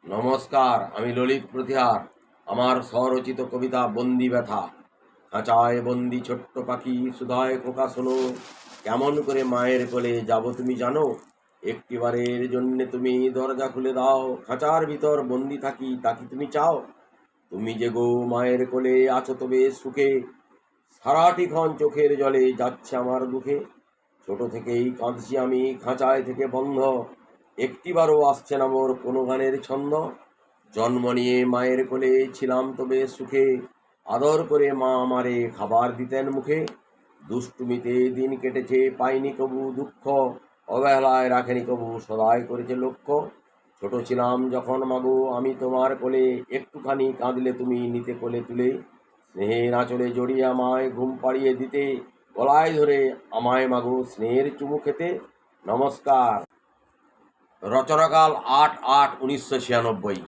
নমস্কার, আমি ললিত প্রতিহার। আমার স্বরচিত কবিতা বন্দি ব্যথা। খাঁচায় বন্দি ছোট্ট পাখি সুধায় খোকা শোনো, কেমন করে মায়ের কোলে যাব তুমি জানো? একটিবারের জন্যে তুমি দরজা খুলে দাও, খাঁচার ভিতর বন্দি থাকি তাকি তুমি চাও? তুমি যে গো মায়ের কোলে আছো তবে সুখে, সারাটিক্ষণ চোখের জলে যাচ্ছে আমার দুঃখে। ছোট থেকেই কাঁদছি আমি খাঁচায় থেকে বন্ধ, একটিবারও আসছে না মোর কোনো গানের ছন্দ। জন্ম নিয়ে মায়ের কোলে ছিলাম তবে সুখে, আদর করে মা আমারে খাবার দিতেন মুখে। দুষ্টুমিতে দিন কেটেছে পাইনি কবু দুঃখ, অবহেলায় রাখেনি কবু সদাই করেছে লক্ষ্য। ছোট ছিলাম যখন মাগো আমি তোমার কোলে, একটুখানি কাঁদলে তুমি নিতে কোলে তুলে। স্নেহের আঁচলে জড়িয়ে আমায় ঘুম পাড়িয়ে দিতে, গলায় ধরে আমায় মাগো স্নেহের চুমু খেতে। নমস্কার। রচনাকাল ৮-৮-১৯৯৬।